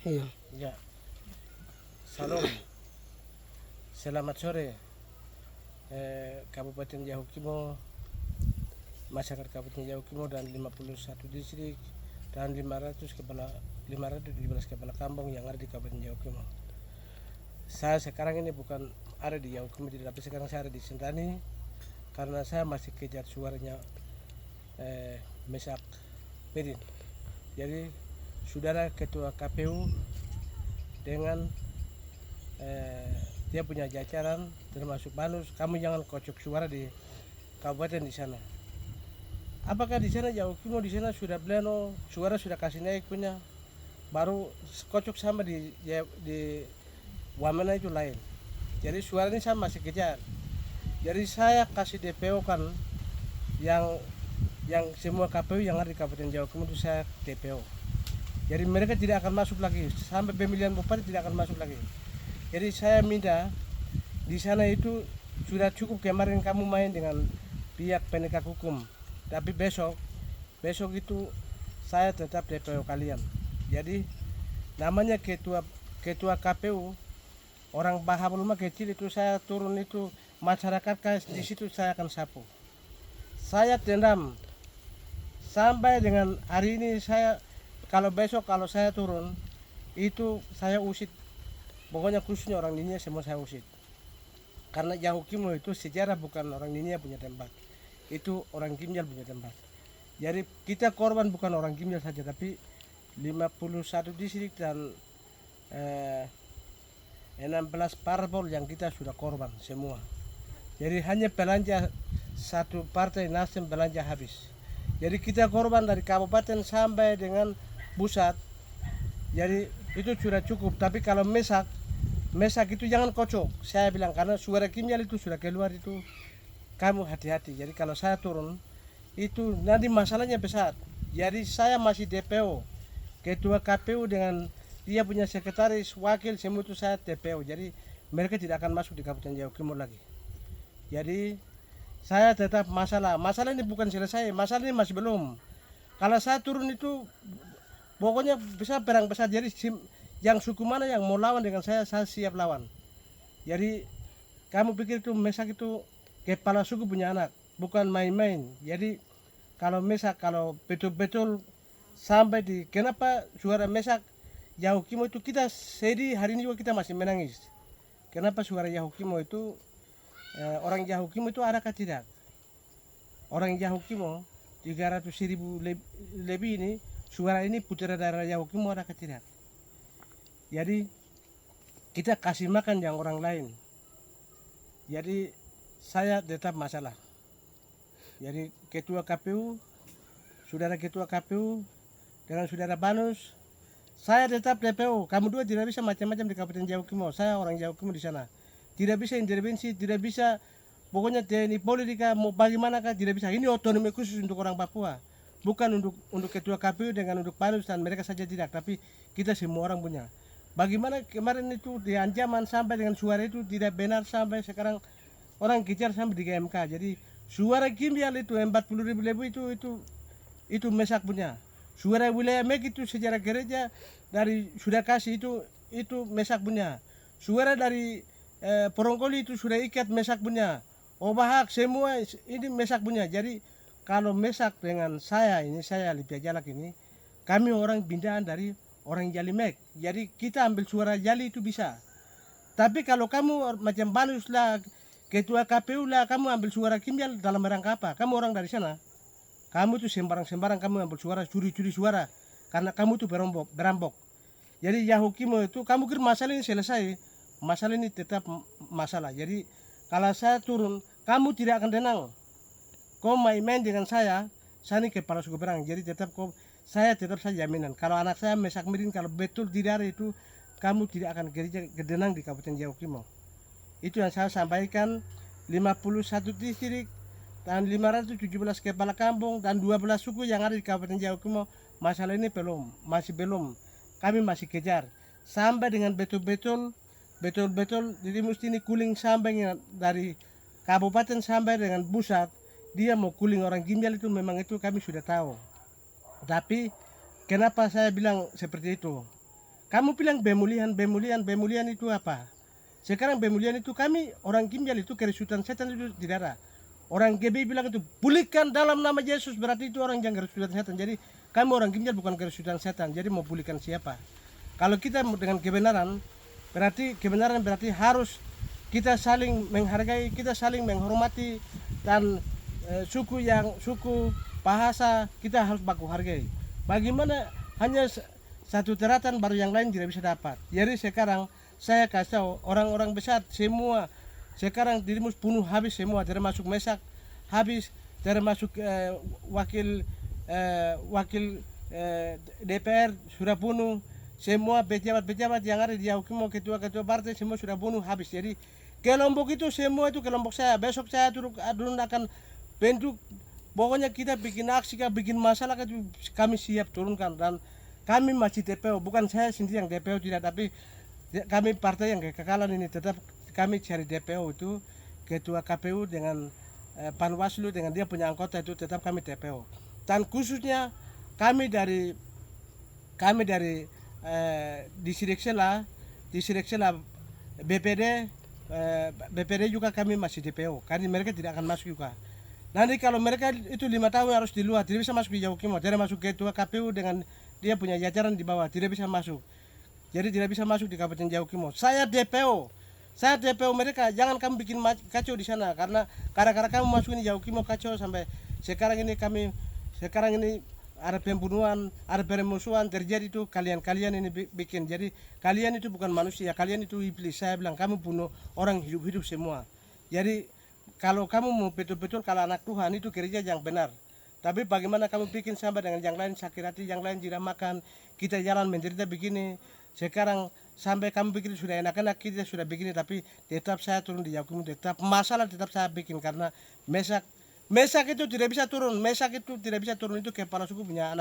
Iya. Ya, salam. Selamat sore, Kabupaten Yahukimo, masyarakat Kabupaten Yahukimo dan 51 distrik dan 517 kepala kampung yang ada di Kabupaten Yahukimo. Saya sekarang ini bukan ada di Yahukimo, tapi sekarang saya ada di Sentani karena saya masih kejar suaranya Mesak Medin. Jadi saudara ketua KPU dengan dia punya jajaran termasuk Banus, kamu jangan kocok suara di kabupaten di sana. Apakah di sana Yahukimo di sana sudah pleno, suara sudah kasih naik punya, baru kocok sama di Wamena itu lain. Jadi suara ini saya masih kejar. Jadi saya kasih DPO kan yang semua KPU yang ada di Kabupaten Yahukimo itu saya DPO. Jadi mereka tidak akan masuk lagi sampai pemilihan bupati, tidak akan masuk lagi. Jadi saya minta di sana itu sudah cukup kemarin kamu main dengan pihak penegak hukum. Tapi besok itu saya tetap DPO kalian. Jadi namanya ketua KPU orang Bahabulma kecil itu saya turun itu masyarakat di situ saya akan sapu. Saya dendam sampai dengan hari ini kalau besok saya turun itu saya usut. Pokoknya khususnya orang Ninia semua saya usut. Karena Yahukimo itu sejarah bukan orang Ninia punya tempat. Itu orang Kimjal punya tempat. Jadi kita korban bukan orang Kimjal saja, tapi 51 distrik dan 16 parpol yang kita sudah korban semua. Jadi hanya belanja satu partai Nasdem belanja habis. Jadi kita korban dari kabupaten sampai dengan pusat. Jadi itu sudah cukup. Tapi kalau Mesak itu jangan kocok. Saya bilang karena suara Kimjal itu sudah keluar itu, kamu hati-hati. Jadi kalau saya turun itu nanti masalahnya besar. Jadi saya masih DPO, ketua KPU dengan dia punya sekretaris, wakil, semua itu saya DPO. Jadi mereka tidak akan masuk di Kabupaten Yahukimo lagi. Jadi saya tetap masalah ini bukan selesai, masalah ini masih belum. Kalau saya turun itu pokoknya bisa perang besar. Jadi yang suku mana yang mau lawan dengan saya siap lawan. Jadi kamu pikir itu Mesak itu kepala suku punya anak, bukan main-main. Jadi kalau Mesak, kalau betul-betul sampai di kenapa suara Mesak Yahukimo itu kita sedih, hari ini juga kita masih menangis. Kenapa suara Yahukimo itu orang Yahukimo itu adakah tidak? Orang Yahukimo 300.000 lebih ini suara ini putra daerah Yahukimo adakah tidak? Jadi kita kasih makan yang orang lain. Jadi saya tetap masalah. Jadi ketua KPU, saudara ketua KPU dengan saudara Banus, saya tetap DPO. Kamu dua tidak bisa macam-macam di Kabupaten Yahukimo. Saya orang Yahukimo di sana. Tidak bisa intervensi, tidak bisa pokoknya TNI politika mau bagaimanakah tidak bisa. Ini otonomi khusus untuk orang Papua. Bukan untuk ketua KPU dengan untuk Banus dan mereka saja tidak, tapi kita semua orang punya. Bagaimana kemarin itu di ancaman sampai dengan suara itu tidak benar sampai sekarang orang kejar sampai di KMK. Jadi suara Kimjal itu 40.000 lebih itu Mesak punya. Suara wilayah Mek itu sejarah gereja dari sudah kasih itu Mesak punya. Suara dari Porongkoli itu sudah ikat Mesak punya. Obahak semua ini Mesak punya. Jadi kalau Mesak dengan saya Lipia Jalak ini, kami orang pindahan dari orang Jali Mek. Jadi kita ambil suara Jali itu bisa. Tapi kalau kamu macam Banus lah, ketua KPU lah, kamu ambil suara Kimjal dalam rangka apa? Kamu orang dari sana. Kamu tuh sembarang-sembarang kamu ambil suara, curi-curi suara. Karena kamu tuh berampok. Jadi Yahukimo itu, kamu kira masalah ini selesai. Masalah ini tetap masalah. Jadi kalau saya turun, kamu tidak akan tenang. Kau main-main dengan saya ini kepala suku berang. Jadi saya tetap saja jaminan. Kalau anak saya Mesak Medin, kalau betul tidak ada itu, kamu tidak akan kedenang di Kabupaten Yahukimo. Itu yang saya sampaikan. 51 distrik dan 517 kepala kampung dan 12 suku yang ada di Kabupaten Yahukimo. Masalah ini masih belum. Kami masih kejar sampai dengan betul-betul. Jadi mesti ini kuling sampai dari kabupaten sampai dengan pusat. Dia mau kuling orang Kimjal itu memang itu kami sudah tahu. Tapi kenapa saya bilang seperti itu? Kamu bilang bemulian, bemulian, bemulian itu apa? Sekarang bemulian itu kami orang Ginjal itu kerasukan setan itu tidak ada. Orang GB bilang itu pulihkan dalam nama Yesus, berarti itu orang yang kerasukan setan. Jadi kami orang Ginjal bukan kerasukan setan. Jadi mau pulihkan siapa? Kalau kita dengan kebenaran, berarti harus kita saling menghargai, kita saling menghormati, dan suku bahasa kita harus baku hargai. Bagaimana hanya satu daratan baru yang lain tidak bisa dapat. Jadi sekarang saya kasih tahu orang-orang besar semua sekarang dirimu bunuh habis semua, termasuk Mesak habis, termasuk wakil DPR sudah bunuh, semua pejabat-pejabat yang ada di Yaukimo, ketua-ketua partai semua sudah bunuh habis. Jadi kelompok itu semua itu kelompok saya. Besok saya turun akan bentuk, pokoknya kita bikin aksi, bikin masalah itu kami siap turunkan. Dan kami masih DPO, bukan saya sendiri yang DPO tidak, tapi kami partai yang kekekalan ini tetap kami cari DPO itu ketua KPU dengan Panwaslu dengan dia punya anggota itu tetap kami DPO. Dan khususnya kami dari distrik Sela BPD juga kami masih DPO, karena mereka tidak akan masuk juga. Nanti kalau mereka itu 5 tahun harus di luar, tidak bisa masuk di Yaukimo, tidak masuk ketua KPU dengan dia punya jajaran di bawah, tidak bisa masuk. Jadi tidak bisa masuk di Kabupaten Yaukimo. Saya DPO mereka, jangan kamu bikin kacau di sana, karena gara-gara kamu masuk ini Yaukimo kacau sampai sekarang ini ada pembunuhan, ada permusuhan terjadi itu kalian ini bikin. Jadi kalian itu bukan manusia, kalian itu iblis. Saya bilang kamu bunuh orang hidup semua. Jadi kalau kamu mau betul-betul kalau anak Tuhan itu kerja yang benar. Tapi bagaimana kamu bikin sama dengan yang lain sakit hati, yang lain tidak makan, kita jalan menderita begini. Sekarang sampai kamu bikin sudah enak-enak, kita sudah begini, tapi tetap saya turun di Yaukimo, tetap masalah tetap saya bikin karena Mesak itu tidak bisa turun, itu kepala suku punya anak.